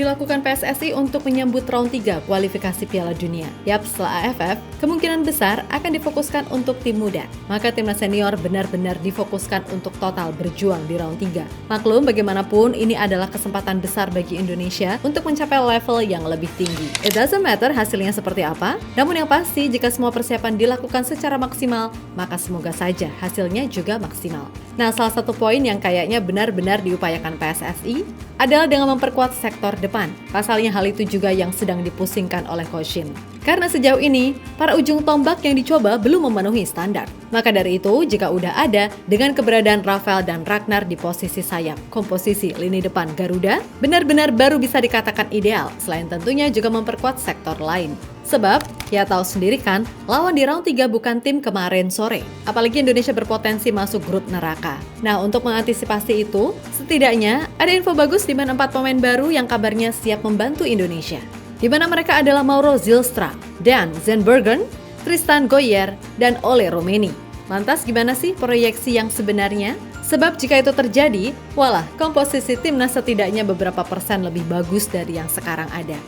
dilakukan PSSI untuk menyambut round 3 kualifikasi Piala Dunia. Yap, setelah AFF, kemungkinan besar akan difokuskan untuk tim muda. Maka timnas senior benar-benar difokuskan untuk total berjuang di round 3. Maklum, bagaimanapun ini adalah kesempatan besar bagi Indonesia untuk mencapai level yang lebih tinggi. It doesn't matter hasilnya seperti apa, namun yang pasti jika semua persiapan dilakukan secara maksimal, maka semoga saja hasilnya juga maksimal. Nah, salah satu poin yang kayaknya benar-benar diupayakan PSSI adalah dengan memperkuat sektor depan. Pasalnya hal itu juga yang sedang dipusingkan oleh Coach Shin. Karena sejauh ini, para ujung tombak yang dicoba belum memenuhi standar. Maka dari itu, jika udah ada, dengan keberadaan Rafael dan Ragnar di posisi sayap, komposisi lini depan Garuda, benar-benar baru bisa dikatakan ideal, selain tentunya juga memperkuat sektor lain. Sebab, ya tahu sendiri kan, lawan di round 3 bukan tim kemarin sore. Apalagi Indonesia berpotensi masuk grup neraka. Nah, untuk mengantisipasi itu, setidaknya ada info bagus di mana 4 pemain baru yang kabarnya siap membantu Indonesia. Di mana mereka adalah Mauro Zylstra, Dan Zandbergen, Tristan Goyer, dan Ole Roemeny. Lantas gimana sih proyeksi yang sebenarnya? Sebab jika itu terjadi, walah, komposisi timnas setidaknya beberapa persen lebih bagus dari yang sekarang ada.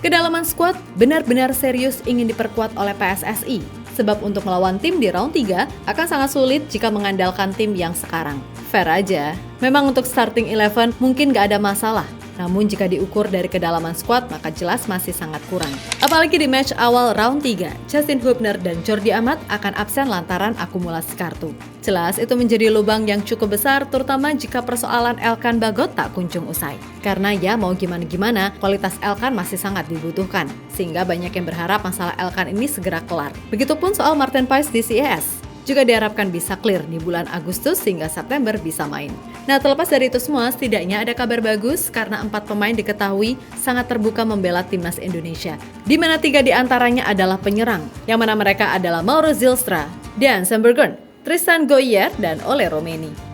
Kedalaman skuad benar-benar serius ingin diperkuat oleh PSSI, sebab untuk melawan tim di round 3 akan sangat sulit jika mengandalkan tim yang sekarang. Fair aja, memang untuk starting 11 mungkin gak ada masalah, namun jika diukur dari kedalaman skuad maka jelas masih sangat kurang. Apalagi di match awal round 3, Justin Hubner dan Jordi Amat akan absen lantaran akumulasi kartu. Jelas itu menjadi lubang yang cukup besar, terutama jika persoalan Elkan Bagot tak kunjung usai. Karena ya mau gimana-gimana, kualitas Elkan masih sangat dibutuhkan, sehingga banyak yang berharap masalah Elkan ini segera kelar. Begitupun soal Martin Paes di CES. Juga diharapkan bisa clear di bulan Agustus hingga September bisa main. Nah, terlepas dari itu semua, setidaknya ada kabar bagus karena 4 pemain diketahui sangat terbuka membela timnas Indonesia. Di mana 3 diantaranya adalah penyerang, yang mana mereka adalah Mauro Zylstra, Dan Zandbergen, Tristan Goyer, dan Ole Roemeny.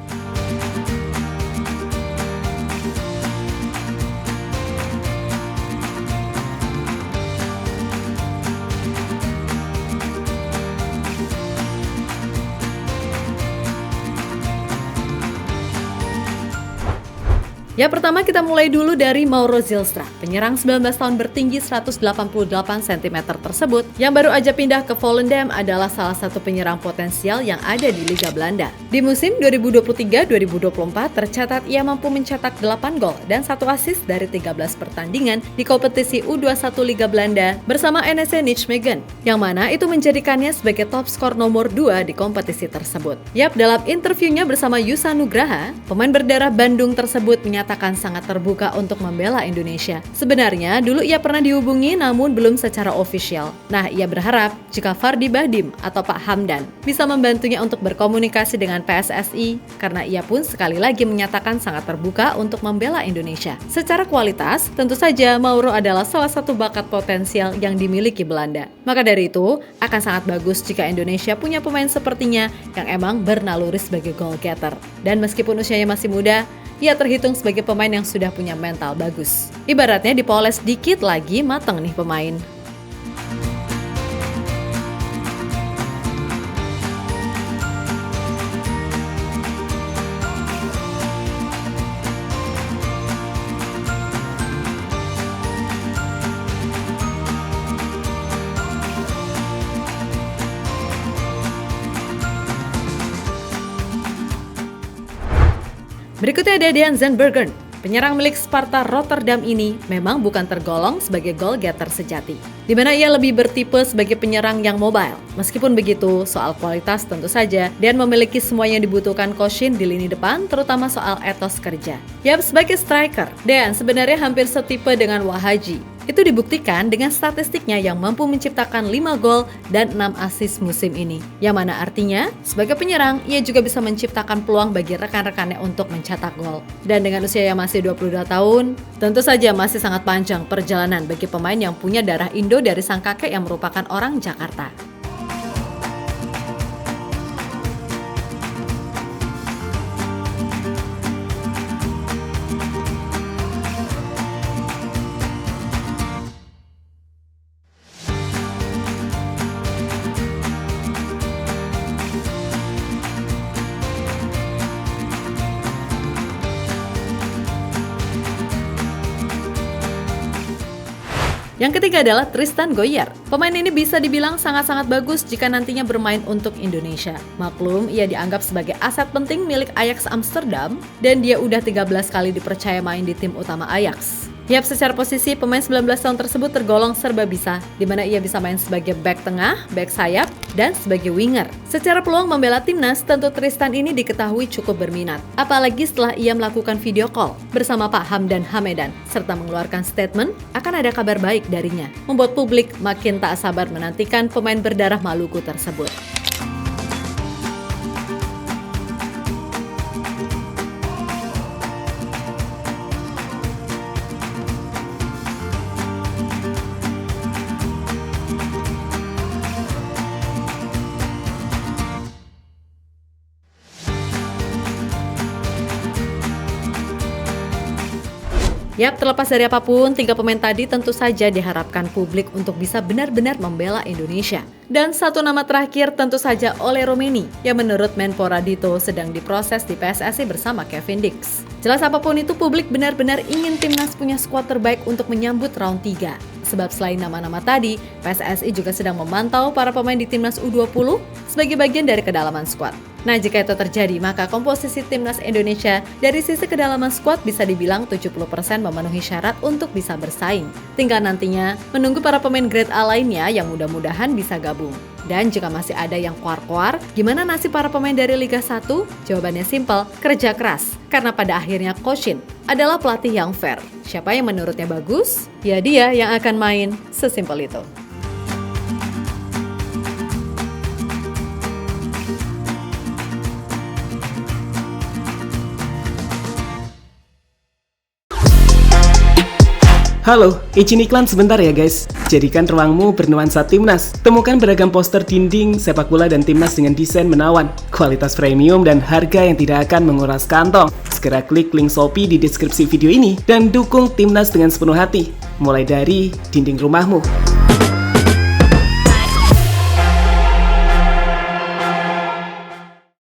Ya, pertama kita mulai dulu dari Mauro Zylstra, penyerang 19 tahun bertinggi 188 cm tersebut yang baru aja pindah ke Volendam adalah salah satu penyerang potensial yang ada di Liga Belanda. Di musim 2023-2024 tercatat ia mampu mencetak 8 gol dan 1 assist dari 13 pertandingan di kompetisi U21 Liga Belanda bersama NEC Nijmegen, yang mana itu menjadikannya sebagai top skor nomor 2 di kompetisi tersebut. Yap, dalam interviunya bersama Yusa Nugraha, pemain berdarah Bandung tersebut menyatakan sangat terbuka untuk membela Indonesia. Sebenarnya, dulu ia pernah dihubungi namun belum secara ofisial. Nah, ia berharap jika Fardi Bahdim atau Pak Hamdan bisa membantunya untuk berkomunikasi dengan PSSI, karena ia pun sekali lagi menyatakan sangat terbuka untuk membela Indonesia. Secara kualitas, tentu saja Mauro adalah salah satu bakat potensial yang dimiliki Belanda. Maka dari itu, akan sangat bagus jika Indonesia punya pemain sepertinya yang emang bernaluri sebagai goal getter. Dan meskipun usianya masih muda, ia terhitung sebagai pemain yang sudah punya mental bagus. Ibaratnya dipoles dikit lagi mateng nih pemain. Berikutnya ada Dan Zandbergen. Penyerang milik Sparta Rotterdam ini memang bukan tergolong sebagai goal getter sejati, di mana ia lebih bertipe sebagai penyerang yang mobile. Meskipun begitu, soal kualitas tentu saja Dan memiliki semua yang dibutuhkan Coach Shin di lini depan, terutama soal etos kerja. Yap, sebagai striker, Dan sebenarnya hampir setipe dengan Wahaji. Itu dibuktikan dengan statistiknya yang mampu menciptakan 5 gol dan 6 assist musim ini. Yang mana artinya, sebagai penyerang, ia juga bisa menciptakan peluang bagi rekan-rekannya untuk mencetak gol. Dan dengan usia yang masih 22 tahun, tentu saja masih sangat panjang perjalanan bagi pemain yang punya darah Indo dari sang kakek yang merupakan orang Jakarta. Yang ketiga adalah Tristan Goyer. Pemain ini bisa dibilang sangat-sangat bagus jika nantinya bermain untuk Indonesia. Maklum, ia dianggap sebagai aset penting milik Ajax Amsterdam dan dia udah 13 kali dipercaya main di tim utama Ajax. Yap, secara posisi pemain 19 tahun tersebut tergolong serba bisa, di mana ia bisa main sebagai bek tengah, bek sayap, dan sebagai winger. Secara peluang membela timnas, tentu Tristan ini diketahui cukup berminat. Apalagi setelah ia melakukan video call bersama Pak Hamdan Hamedan, serta mengeluarkan statement akan ada kabar baik darinya, membuat publik makin tak sabar menantikan pemain berdarah Maluku tersebut. Yap, terlepas dari apapun, 3 pemain tadi tentu saja diharapkan publik untuk bisa benar-benar membela Indonesia. Dan satu nama terakhir tentu saja Ole Romeni, yang menurut Menpora Dito sedang diproses di PSSI bersama Kevin Dix. Jelas apapun itu, publik benar-benar ingin timnas punya skuad terbaik untuk menyambut round 3. Sebab selain nama-nama tadi, PSSI juga sedang memantau para pemain di timnas U20 sebagai bagian dari kedalaman skuad. Nah, jika itu terjadi, maka komposisi timnas Indonesia dari sisi kedalaman skuad bisa dibilang 70% memenuhi syarat untuk bisa bersaing. Tinggal nantinya menunggu para pemain grade A lainnya yang mudah-mudahan bisa gabung. Dan jika masih ada yang kuar-kuar, gimana nasib para pemain dari Liga 1? Jawabannya simpel, kerja keras. Karena pada akhirnya Coach Shin adalah pelatih yang fair. Siapa yang menurutnya bagus, ya dia yang akan main, sesimpel itu. Halo, izin iklan sebentar ya guys. Jadikan ruangmu bernuansa timnas. Temukan beragam poster dinding, sepak bola dan timnas dengan desain menawan, kualitas premium dan harga yang tidak akan menguras kantong. Segera klik link Shopee di deskripsi video ini dan dukung timnas dengan sepenuh hati. Mulai dari dinding rumahmu.